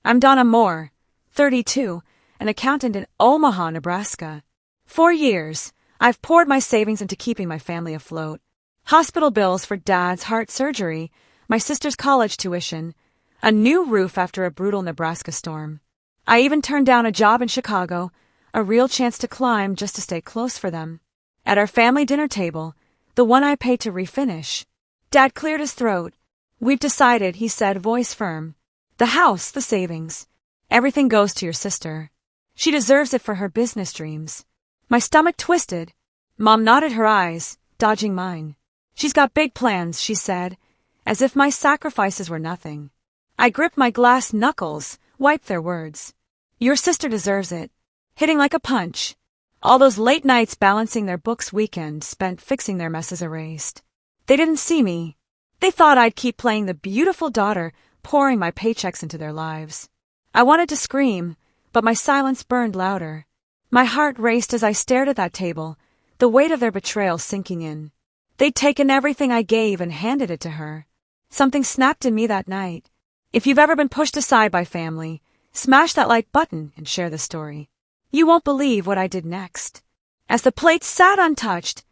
I'm Donna Moore, 32, an accountant in Omaha, Nebraska. For years, I've poured my savings into keeping my family afloat. Hospital bills for Dad's heart surgery, my sister's college tuition, a new roof after a brutal Nebraska storm. I even turned down a job in Chicago, a real chance to climb just to stay close for them. At our family dinner table, the one I paid to refinish, Dad cleared his throat. We've decided, he said, voice firm. The house, the savings. Everything goes to your sister. She deserves it for her business dreams. My stomach twisted. Mom nodded her eyes, dodging mine. She's got big plans, she said, as if my sacrifices were nothing. I gripped my glass knuckles, wiped their words. Your sister deserves it. Hitting like a punch. All those late nights balancing their books weekend spent fixing their messes erased. They didn't see me. They thought I'd keep playing the beautiful daughter, pouring my paychecks into their lives. I wanted to scream, but my silence burned louder. My heart raced as I stared at that table, the weight of their betrayal sinking in. They'd taken everything I gave and handed it to her. Something snapped in me that night. If you've ever been pushed aside by family, smash that like button and share the story. You won't believe what I did next. As the plate sat untouched,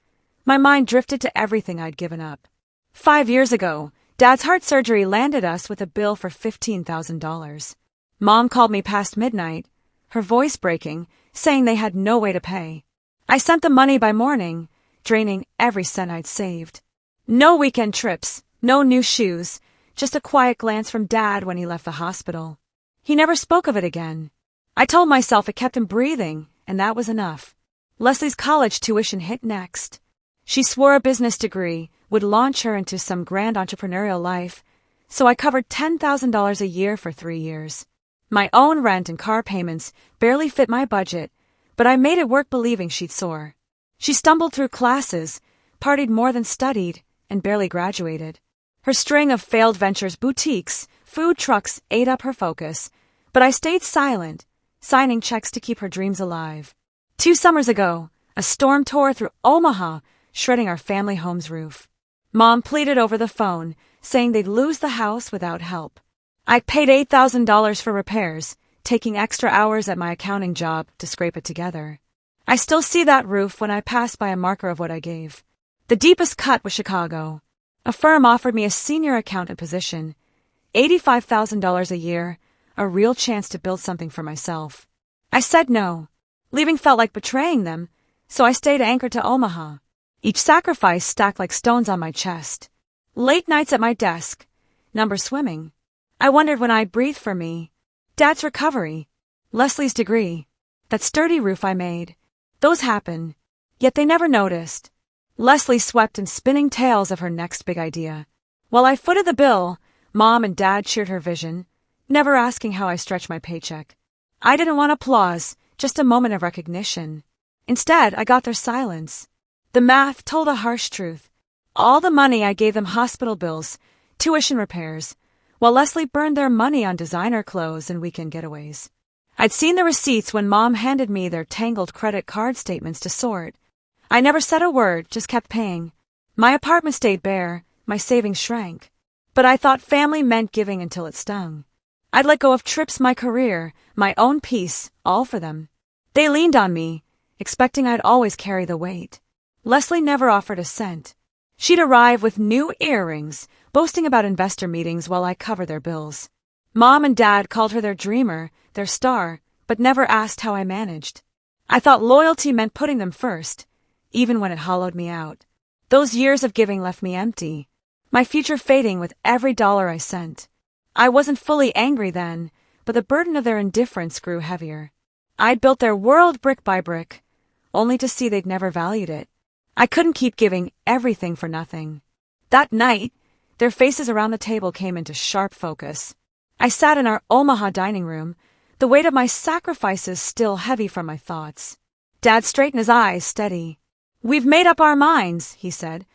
my mind drifted to everything I'd given up. 5 years ago, Dad's heart surgery landed us with a bill for $15,000. Mom called me past midnight, her voice breaking, saying they had no way to pay. I sent the money by morning, draining every cent I'd saved. No weekend trips, no new shoes, just a quiet glance from Dad when he left the hospital. He never spoke of it again. I told myself it kept him breathing, and that was enough. Leslie's college tuition hit next. She swore a business degree would launch her into some grand entrepreneurial life, so I covered $10,000 a year for 3 years. My own rent and car payments barely fit my budget, but I made it work believing she'd soar. She stumbled through classes, partied more than studied, and barely graduated. Her string of failed ventures, boutiques, food trucks ate up her focus, but I stayed silent, signing checks to keep her dreams alive. 2 summers ago, a storm tore through Omaha, shredding our family home's roof. Mom pleaded over the phone, saying they'd lose the house without help. I'd paid $8,000 for repairs, taking extra hours at my accounting job to scrape it together. I still see that roof when I pass by a marker of what I gave. The deepest cut was Chicago. A firm offered me a senior accountant position, $85,000 a year, a real chance to build something for myself. I said no. Leaving felt like betraying them, so I stayed anchored to Omaha. Each sacrifice stacked like stones on my chest. Late nights at my desk, numbers swimming. I wondered when I'd breathe for me. Dad's recovery, Leslie's degree, that sturdy roof I made. Those happen, yet they never noticed. Leslie swept in spinning tales of her next big idea. While I footed the bill, Mom and Dad cheered her vision, never asking how I stretched my paycheck. I didn't want applause, just a moment of recognition. Instead, I got their silence. The math told a harsh truth. All the money I gave them hospital bills, tuition repairs, while Leslie burned their money on designer clothes and weekend getaways. I'd seen the receipts when Mom handed me their tangled credit card statements to sort. I never said a word, just kept paying. My apartment stayed bare, my savings shrank. But I thought family meant giving until it stung. I'd let go of trips, my career, my own peace, all for them. They leaned on me, expecting I'd always carry the weight. Leslie never offered a cent. She'd arrive with new earrings, boasting about investor meetings while I covered their bills. Mom and Dad called her their dreamer, their star, but never asked how I managed. I thought loyalty meant putting them first, even when it hollowed me out. Those years of giving left me empty, my future fading with every dollar I sent. I wasn't fully angry then, but the burden of their indifference grew heavier. I'd built their world brick by brick, only to see they'd never valued it. I couldn't keep giving everything for nothing. That night, their faces around the table came into sharp focus. I sat in our Omaha dining room, the weight of my sacrifices still heavy from my thoughts. Dad straightened his eyes, steady. "We've made up our minds," he said,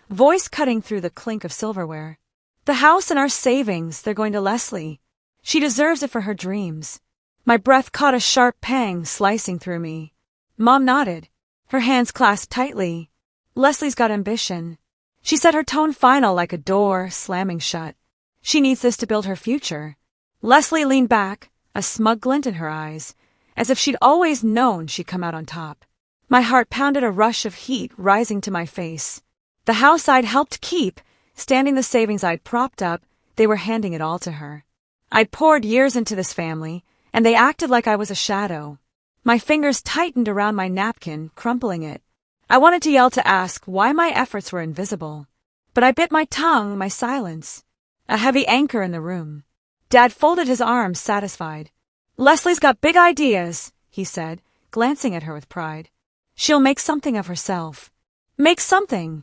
voice cutting through the clink of silverware. "The house and our savings, they're going to Leslie. She deserves it for her dreams." My breath caught a sharp pang slicing through me. Mom nodded, her hands clasped tightly. "Leslie's got ambition." She said, her tone final like a door slamming shut. "She needs this to build her future." Leslie leaned back, a smug glint in her eyes, as if she'd always known she'd come out on top. My heart pounded, a rush of heat rising to my face. The house I'd helped keep, standing the savings I'd propped up, they were handing it all to her. I'd poured years into this family, and they acted like I was a shadow. My fingers tightened around my napkin, crumpling it. I wanted to yell, to ask why my efforts were invisible. But I bit my tongue, my silence. A heavy anchor in the room. Dad folded his arms, satisfied. "Leslie's got big ideas," he said, glancing at her with pride. "She'll make something of herself." Make something.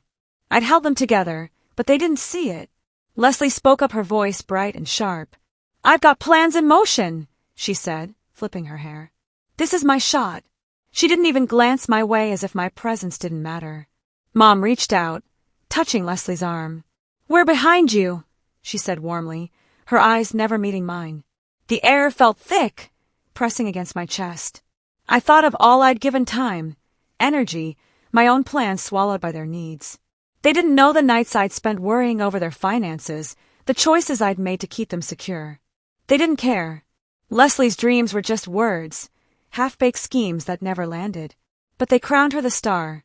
I'd held them together, but they didn't see it. Leslie spoke up, her voice bright and sharp. "I've got plans in motion," she said, flipping her hair. "This is my shot." She didn't even glance my way, as if my presence didn't matter. Mom reached out, touching Leslie's arm. "We're behind you," she said warmly, her eyes never meeting mine. The air felt thick, pressing against my chest. I thought of all I'd given: time, energy, my own plans swallowed by their needs. They didn't know the nights I'd spent worrying over their finances, the choices I'd made to keep them secure. They didn't care. Leslie's dreams were just words, half-baked schemes that never landed. But they crowned her the star.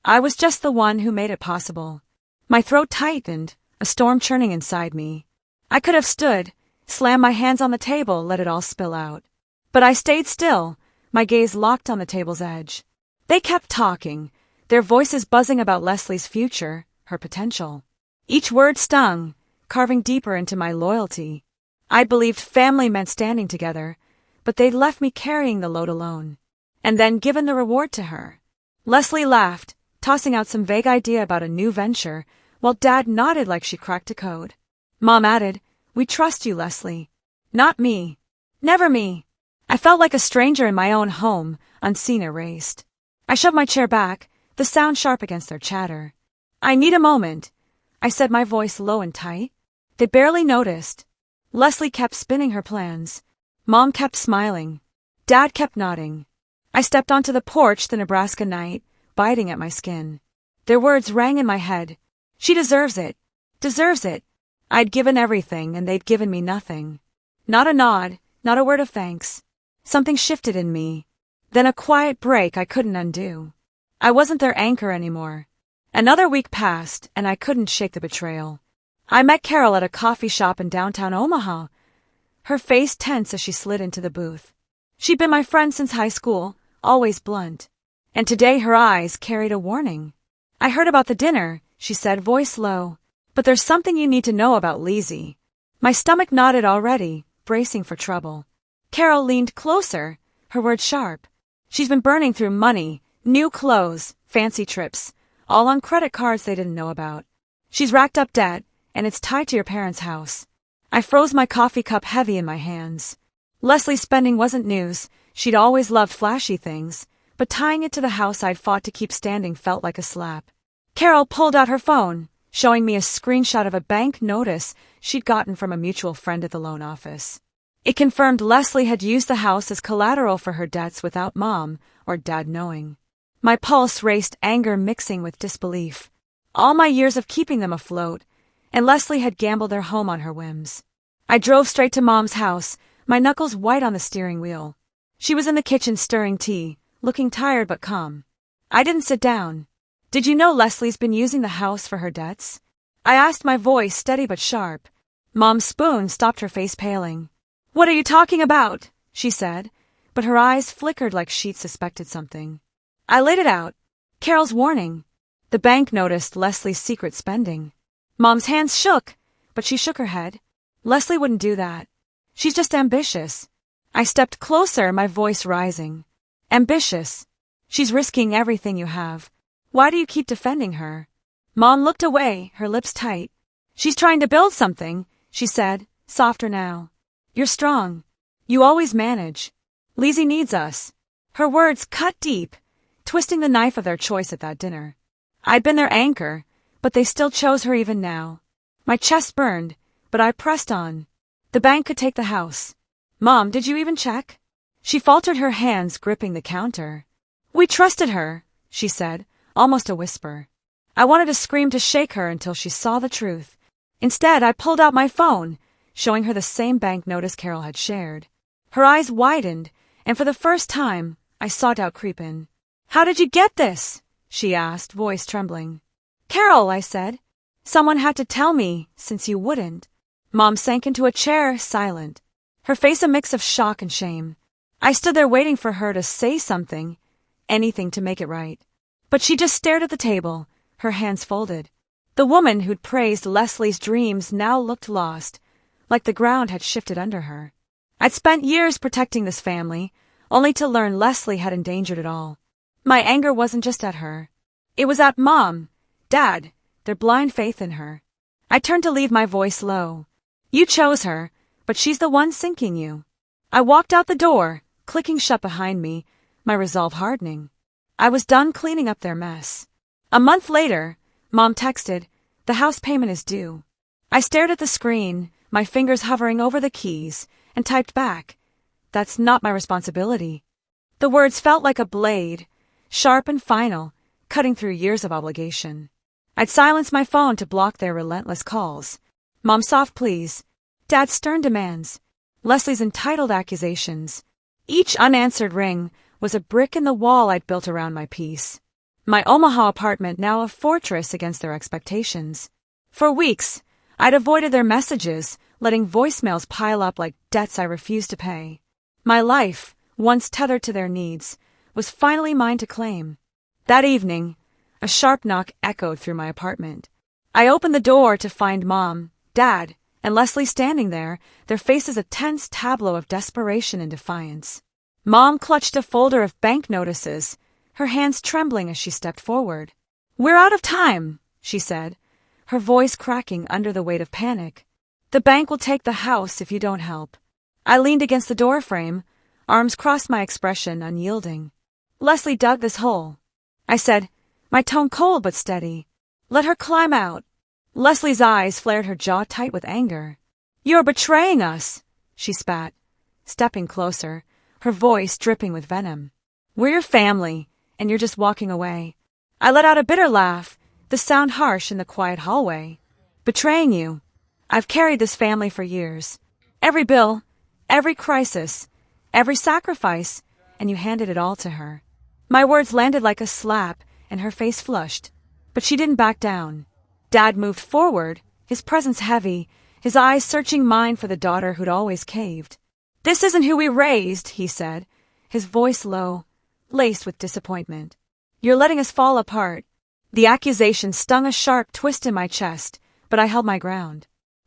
I was just the one who made it possible. My throat tightened, a storm churning inside me. I could have stood, slammed my hands on the table, let it all spill out. But I stayed still, my gaze locked on the table's edge. They kept talking, their voices buzzing about Leslie's future, her potential. Each word stung, carving deeper into my loyalty. I believed family meant standing together, but they'd left me carrying the load alone. And then given the reward to her. Leslie laughed, tossing out some vague idea about a new venture, while Dad nodded like she cracked a code. Mom added, "We trust you, Leslie." Not me. Never me. I felt like a stranger in my own home, unseen, erased. I shoved my chair back, the sound sharp against their chatter. "I need a moment," I said, my voice low and tight. They barely noticed. Leslie kept spinning her plans. Mom kept smiling. Dad kept nodding. I stepped onto the porch the Nebraska night, biting at my skin. Their words rang in my head. She deserves it. Deserves it. I'd given everything, and they'd given me nothing. Not a nod, not a word of thanks. Something shifted in me. Then a quiet break I couldn't undo. I wasn't their anchor anymore. Another week passed, and I couldn't shake the betrayal. I met Carol at a coffee shop in downtown Omaha, her face tense as she slid into the booth. She'd been my friend since high school, always blunt. And today her eyes carried a warning. "I heard about the dinner," she said, voice low. "But there's something you need to know about Lizzie." My stomach knotted already, bracing for trouble. Carol leaned closer, her words sharp. "She's been burning through money, new clothes, fancy trips, all on credit cards they didn't know about. She's racked up debt, and it's tied to your parents' house." I froze, my coffee cup heavy in my hands. Leslie's spending wasn't news. She'd always loved flashy things, but tying it to the house I'd fought to keep standing felt like a slap. Carol pulled out her phone, showing me a screenshot of a bank notice she'd gotten from a mutual friend at the loan office. It confirmed Leslie had used the house as collateral for her debts without Mom or Dad knowing. My pulse raced, anger mixing with disbelief. All my years of keeping them afloat, and Leslie had gambled their home on her whims. I drove straight to Mom's house, my knuckles white on the steering wheel. She was in the kitchen stirring tea, looking tired but calm. I didn't sit down. "Did you know Leslie's been using the house for her debts?" I asked, my voice steady but sharp. Mom's spoon stopped, her face paling. "What are you talking about?" she said, but her eyes flickered like she'd suspected something. I laid it out. Carol's warning. The bank noticed Leslie's secret spending. Mom's hands shook, but she shook her head. Leslie wouldn't do that. She's just ambitious. I stepped closer, my voice rising. Ambitious. She's risking everything you have. Why do you keep defending her? Mom looked away, her lips tight. "She's trying to build something," she said, softer now. "You're strong. You always manage. Lizzie needs us." Her words cut deep, twisting the knife of their choice at that dinner. I'd been their anchor, but they still chose her even now. My chest burned, but I pressed on. The bank could take the house. "Mom, did you even check?" She faltered, her hands gripping the counter. "We trusted her," she said, almost a whisper. I wanted to scream, to shake her until she saw the truth. Instead, I pulled out my phone, showing her the same bank notice Carol had shared. Her eyes widened, and for the first time, I saw doubt creep in. "How did you get this?" she asked, voice trembling. "Carol," I said. "Someone had to tell me, since you wouldn't." Mom sank into a chair, silent, her face a mix of shock and shame. I stood there waiting for her to say something, anything to make it right. But she just stared at the table, her hands folded. The woman who'd praised Leslie's dreams now looked lost, like the ground had shifted under her. I'd spent years protecting this family, only to learn Leslie had endangered it all. My anger wasn't just at her. It was at Mom, Dad, their blind faith in her. I turned to leave my voice low. "You chose her, but she's the one sinking you." I walked out the door, clicking shut behind me, my resolve hardening. I was done cleaning up their mess. A month later, Mom texted, "The house payment is due." I stared at the screen, my fingers hovering over the keys, and typed back, "That's not my responsibility." The words felt like a blade, sharp and final, cutting through years of obligation. I'd silenced my phone to block their relentless calls. Mom's soft pleas, Dad's stern demands, Leslie's entitled accusations. Each unanswered ring was a brick in the wall I'd built around my peace. My Omaha apartment now a fortress against their expectations. For weeks, I'd avoided their messages, letting voicemails pile up like debts I refused to pay. My life, once tethered to their needs, was finally mine to claim. That evening, a sharp knock echoed through my apartment. I opened the door to find Mom, Dad, and Leslie standing there, their faces a tense tableau of desperation and defiance. Mom clutched a folder of bank notices, her hands trembling as she stepped forward. "We're out of time," she said, her voice cracking under the weight of panic. "The bank will take the house if you don't help." I leaned against the doorframe, arms crossed, my expression unyielding. "Leslie dug this hole," I said, my tone cold but steady. "Let her climb out." Leslie's eyes flared, her jaw tight with anger. "You're betraying us," she spat, stepping closer, her voice dripping with venom. "We're your family, and you're just walking away." I let out a bitter laugh, the sound harsh in the quiet hallway. "Betraying you? I've carried this family for years. Every bill, every crisis, every sacrifice, and you handed it all to her." My words landed like a slap, and her face flushed. But she didn't back down. Dad moved forward, his presence heavy, his eyes searching mine for the daughter who'd always caved. "This isn't who we raised," he said, his voice low, laced with disappointment. "You're letting us fall apart." The accusation stung a sharp twist in my chest, but I held my ground.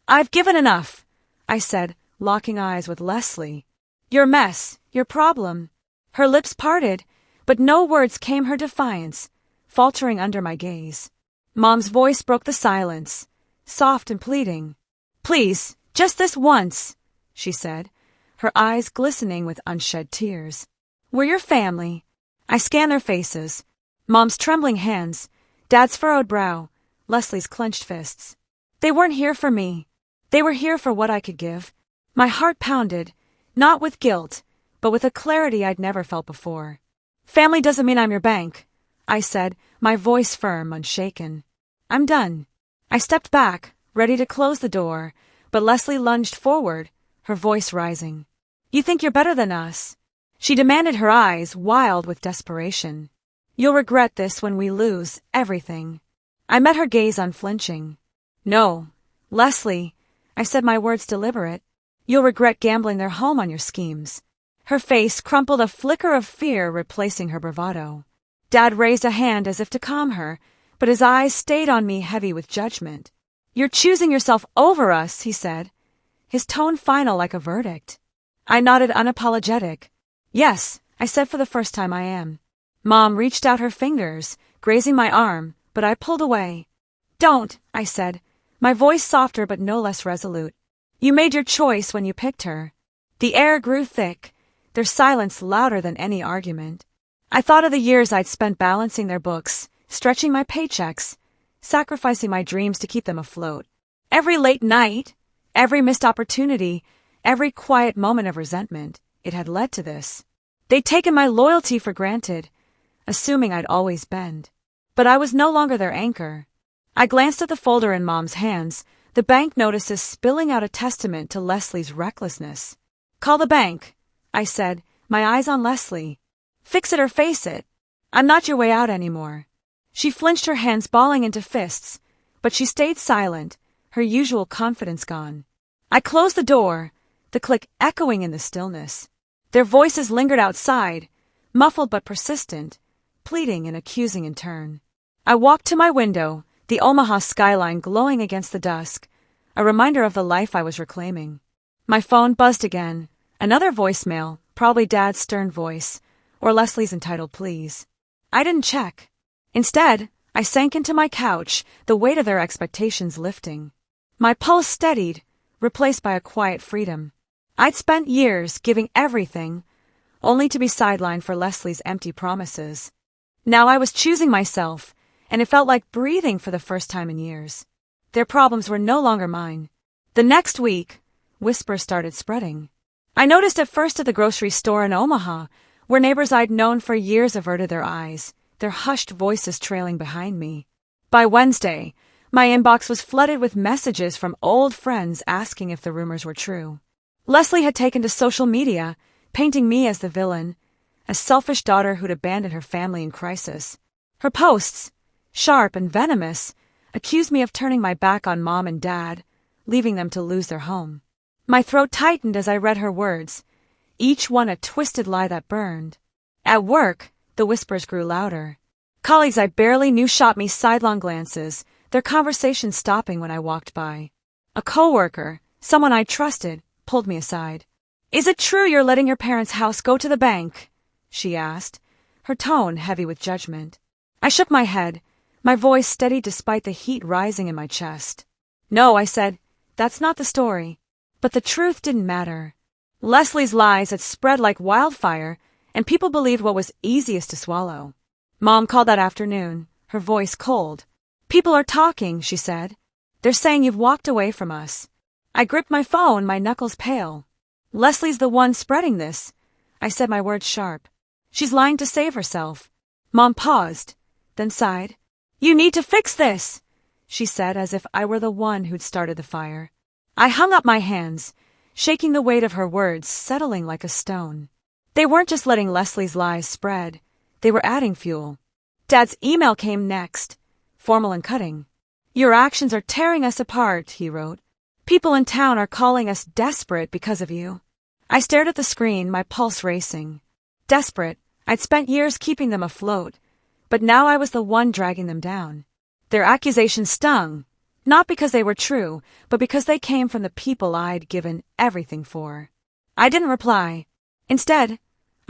"I've given enough," I said, locking eyes with Leslie. "Your mess, your problem." Her lips parted, but no words came, her defiance, faltering under my gaze. Mom's voice broke the silence, soft and pleading. "Please, just this once," she said, her eyes glistening with unshed tears. "We're your family." I scanned their faces, Mom's trembling hands, Dad's furrowed brow, Leslie's clenched fists. They weren't here for me. They were here for what I could give. My heart pounded, not with guilt, but with a clarity I'd never felt before. "Family doesn't mean I'm your bank," I said, my voice firm, unshaken. "I'm done." I stepped back, ready to close the door, but Leslie lunged forward, her voice rising. "You think you're better than us?" She demanded, her eyes wild with desperation. "You'll regret this when we lose everything." I met her gaze unflinching. "No, Leslie," I said, my words deliberate. "You'll regret gambling their home on your schemes." Her face crumpled, a flicker of fear replacing her bravado. Dad raised a hand as if to calm her, but his eyes stayed on me, heavy with judgment. "You're choosing yourself over us," he said, his tone final like a verdict. I nodded, unapologetic. "Yes," I said, for the first time I am. Mom reached out her fingers, grazing my arm, but I pulled away. "Don't," I said, my voice softer but no less resolute. "You made your choice when you picked her." The air grew thick, their silence louder than any argument. I thought of the years I'd spent balancing their books, stretching my paychecks, sacrificing my dreams to keep them afloat. Every late night, every missed opportunity, every quiet moment of resentment, it had led to this. They'd taken my loyalty for granted, assuming I'd always bend. But I was no longer their anchor. I glanced at the folder in Mom's hands, the bank notices spilling out a testament to Leslie's recklessness. "Call the bank," I said, my eyes on Leslie. Fix it or face it. I'm not your way out anymore. She flinched, her hands balling into fists, but she stayed silent, her usual confidence gone. I closed the door, the click echoing in the stillness. Their voices lingered outside, muffled but persistent, pleading and accusing in turn. I walked to my window, the Omaha skyline glowing against the dusk, a reminder of the life I was reclaiming. My phone buzzed again, another voicemail, probably Dad's stern voice, or Leslie's entitled pleas. I didn't check. Instead, I sank into my couch, the weight of their expectations lifting. My pulse steadied, replaced by a quiet freedom. I'd spent years giving everything, only to be sidelined for Leslie's empty promises. Now I was choosing myself, and it felt like breathing for the first time in years. Their problems were no longer mine. The next week, whispers started spreading. I noticed at first at the grocery store in Omaha, where neighbors I'd known for years averted their eyes, their hushed voices trailing behind me. By Wednesday, my inbox was flooded with messages from old friends asking if the rumors were true. Leslie had taken to social media, painting me as the villain, a selfish daughter who'd abandoned her family in crisis. Her posts, sharp and venomous, accused me of turning my back on Mom and Dad, leaving them to lose their home. My throat tightened as I read her words, each one a twisted lie that burned. At work, the whispers grew louder. Colleagues I barely knew shot me sidelong glances, their conversations stopping when I walked by. A coworker, someone I trusted, pulled me aside. "Is it true you're letting your parents' house go to the bank?" she asked, her tone heavy with judgment. I shook my head, my voice steady despite the heat rising in my chest. "No," I said, "that's not the story." But the truth didn't matter. Leslie's lies had spread like wildfire, and people believed what was easiest to swallow. Mom called that afternoon, her voice cold. "People are talking," she said. "They're saying you've walked away from us." I gripped my phone, my knuckles pale. "Leslie's the one spreading this," I said, my words sharp. "She's lying to save herself." Mom paused, then sighed. "You need to fix this," she said, as if I were the one who'd started the fire. I hung up my hands, shaking the weight of her words, settling like a stone. They weren't just letting Leslie's lies spread, they were adding fuel. Dad's email came next, formal and cutting. "Your actions are tearing us apart," he wrote. "People in town are calling us desperate because of you." I stared at the screen, my pulse racing. Desperate, I'd spent years keeping them afloat, but now I was the one dragging them down. Their accusations stung, not because they were true, but because they came from the people I'd given everything for. I didn't reply. Instead,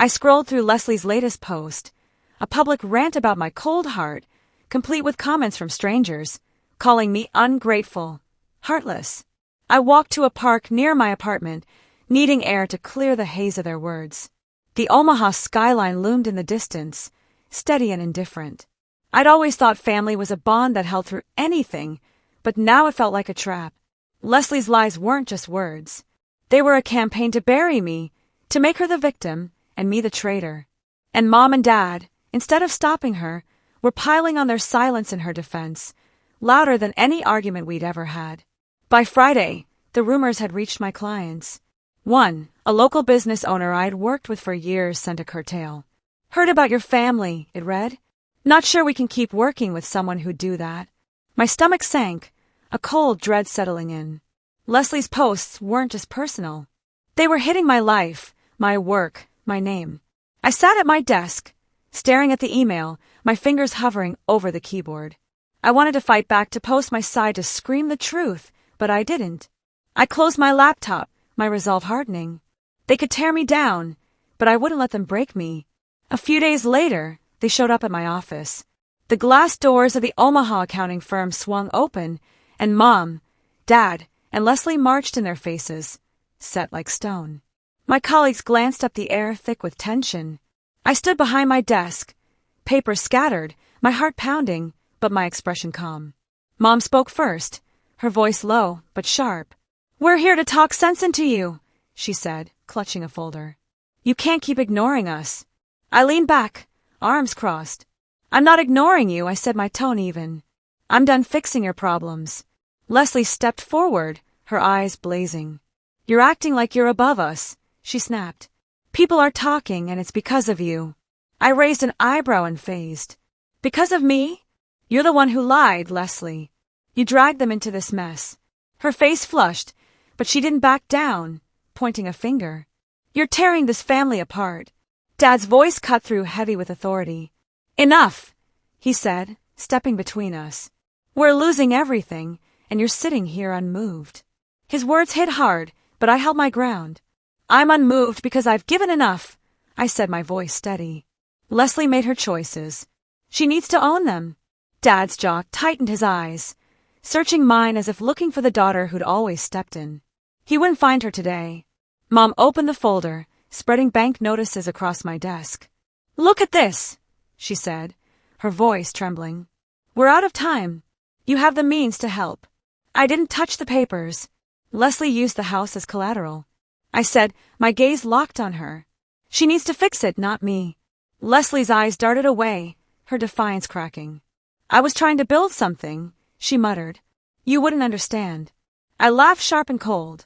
I scrolled through Leslie's latest post, a public rant about my cold heart, complete with comments from strangers, calling me ungrateful, heartless. I walked to a park near my apartment, needing air to clear the haze of their words. The Omaha skyline loomed in the distance, steady and indifferent. I'd always thought family was a bond that held through anything, but now it felt like a trap. Leslie's lies weren't just words. They were a campaign to bury me, to make her the victim, and me the traitor. And Mom and Dad, instead of stopping her, were piling on their silence in her defense, louder than any argument we'd ever had. By Friday, the rumors had reached my clients. One, a local business owner I'd worked with for years, sent a curtail. "Heard about your family," it read. "Not sure we can keep working with someone who'd do that." My stomach sank, a cold dread settling in. Leslie's posts weren't just personal. They were hitting my life, my work, my name. I sat at my desk, staring at the email, my fingers hovering over the keyboard. I wanted to fight back, to post my side, to scream the truth, but I didn't. I closed my laptop, my resolve hardening. They could tear me down, but I wouldn't let them break me. A few days later, they showed up at my office. The glass doors of the Omaha accounting firm swung open, and Mom, Dad, and Leslie marched in their faces, set like stone. My colleagues glanced up, the air thick with tension. I stood behind my desk, papers scattered, my heart pounding, but my expression calm. Mom spoke first, her voice low but sharp. "We're here to talk sense into you," she said, clutching a folder. "You can't keep ignoring us." I leaned back, arms crossed. "I'm not ignoring you," I said, my tone even. "I'm done fixing your problems." Leslie stepped forward, her eyes blazing. "You're acting like you're above us," she snapped. People are talking and it's because of you. I raised an eyebrow and phased. Because of me? You're the one who lied, Leslie. You dragged them into this mess. Her face flushed, but she didn't back down, pointing a finger. You're tearing this family apart. Dad's voice cut through heavy with authority. Enough, he said, stepping between us. We're losing everything, and you're sitting here unmoved. His words hit hard, but I held my ground. I'm unmoved because I've given enough, I said, my voice steady. Leslie made her choices. She needs to own them. Dad's jaw tightened, his eyes searching mine as if looking for the daughter who'd always stepped in. He wouldn't find her today. Mom opened the folder, spreading bank notices across my desk. Look at this, she said, her voice trembling. We're out of time. You have the means to help. I didn't touch the papers. Leslie used the house as collateral. I said, my gaze locked on her. She needs to fix it, not me. Leslie's eyes darted away, her defiance cracking. I was trying to build something, she muttered. You wouldn't understand. I laughed sharp and cold.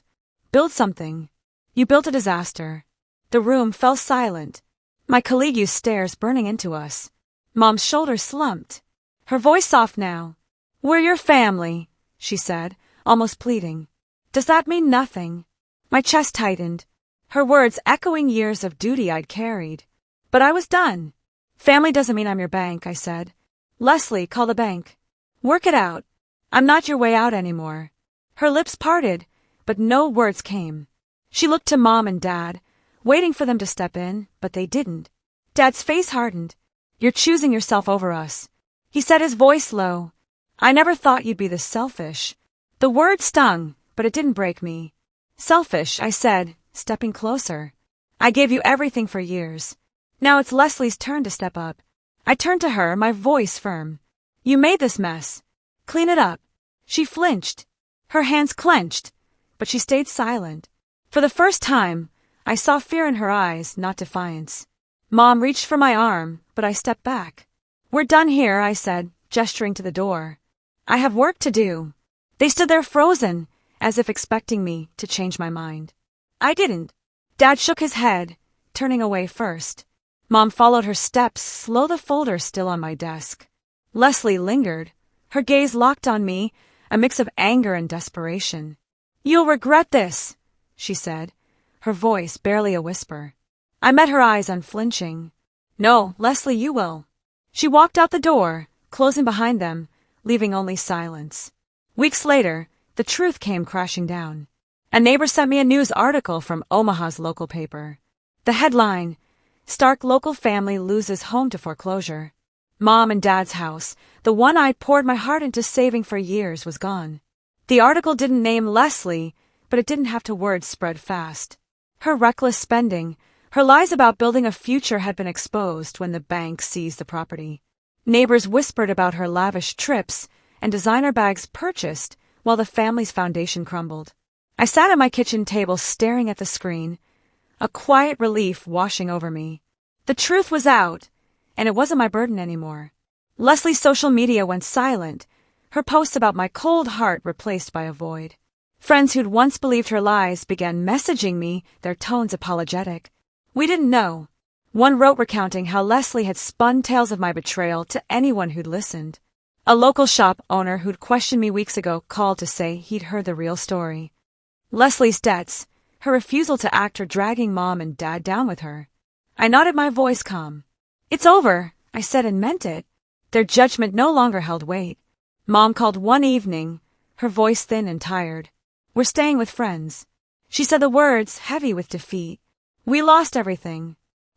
Build something. You built a disaster. The room fell silent. My colleague used stares burning into us. Mom's shoulders slumped. Her voice soft now. We're your family, she said, almost pleading. Does that mean nothing? My chest tightened, her words echoing years of duty I'd carried. But I was done. Family doesn't mean I'm your bank, I said. Leslie, call the bank. Work it out. I'm not your way out anymore. Her lips parted, but no words came. She looked to Mom and Dad, waiting for them to step in, but they didn't. Dad's face hardened. You're choosing yourself over us. He said, his voice low. I never thought you'd be this selfish. The word stung, but it didn't break me. Selfish, I said, stepping closer. I gave you everything for years. Now it's Leslie's turn to step up. I turned to her, my voice firm. You made this mess. Clean it up. She flinched. Her hands clenched, but she stayed silent. For the first time, I saw fear in her eyes, not defiance. Mom reached for my arm, but I stepped back. We're done here, I said, gesturing to the door. I have work to do. They stood there frozen, as if expecting me to change my mind. I didn't. Dad shook his head, turning away first. Mom followed her steps, slow, the folder still on my desk. Leslie lingered, her gaze locked on me, a mix of anger and desperation. You'll regret this, she said, her voice barely a whisper. I met her eyes unflinching. No, Leslie, you will. She walked out the door, closing behind them, leaving only silence. Weeks later, the truth came crashing down. A neighbor sent me a news article from Omaha's local paper. The headline, Stark local family loses home to foreclosure. Mom and Dad's house, the one I'd poured my heart into saving for years, was gone. The article didn't name Leslie, but it didn't have to words spread fast. Her reckless spending, her lies about building a future had been exposed when the bank seized the property. Neighbors whispered about her lavish trips and designer bags purchased while the family's foundation crumbled. I sat at my kitchen table staring at the screen, a quiet relief washing over me. The truth was out, and it wasn't my burden anymore. Leslie's social media went silent, her posts about my cold heart replaced by a void. Friends who'd once believed her lies began messaging me, their tones apologetic. We didn't know. One wrote recounting how Leslie had spun tales of my betrayal to anyone who'd listened. A local shop owner who'd questioned me weeks ago called to say he'd heard the real story. Leslie's debts, her refusal to act, her dragging Mom and Dad down with her. I nodded, my voice calm. It's over, I said, and meant it. Their judgment no longer held weight. Mom called one evening, her voice thin and tired. We're staying with friends. She said the words heavy with defeat. We lost everything.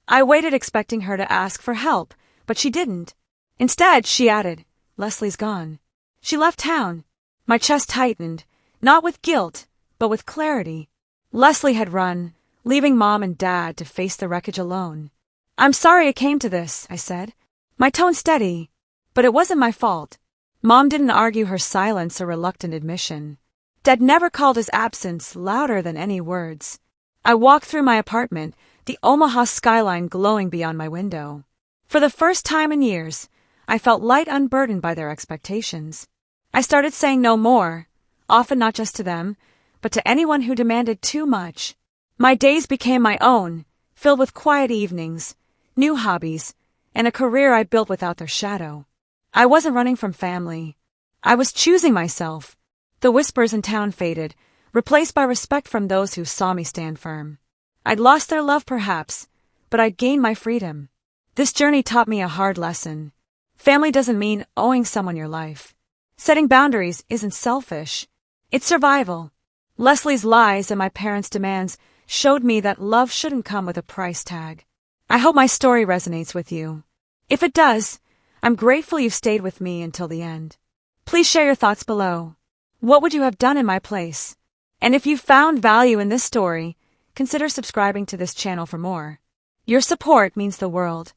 I waited expecting her to ask for help, but she didn't. Instead, she added, Leslie's gone. She left town. My chest tightened, not with guilt, but with clarity. Leslie had run, leaving Mom and Dad to face the wreckage alone. I'm sorry it came to this, I said, my tone steady, but it wasn't my fault. Mom didn't argue her silence or reluctant admission. Dad never called his absence louder than any words. I walked through my apartment, the Omaha skyline glowing beyond my window. For the first time in years, I felt light, unburdened by their expectations. I started saying no more, often not just to them, but to anyone who demanded too much. My days became my own, filled with quiet evenings, new hobbies, and a career I built without their shadow. I wasn't running from family. I was choosing myself. The whispers in town faded, replaced by respect from those who saw me stand firm. I'd lost their love perhaps, but I'd gained my freedom. This journey taught me a hard lesson. Family doesn't mean owing someone your life. Setting boundaries isn't selfish. It's survival. Leslie's lies and my parents' demands showed me that love shouldn't come with a price tag. I hope my story resonates with you. If it does, I'm grateful you've stayed with me until the end. Please share your thoughts below. What would you have done in my place? And if you found value in this story, consider subscribing to this channel for more. Your support means the world.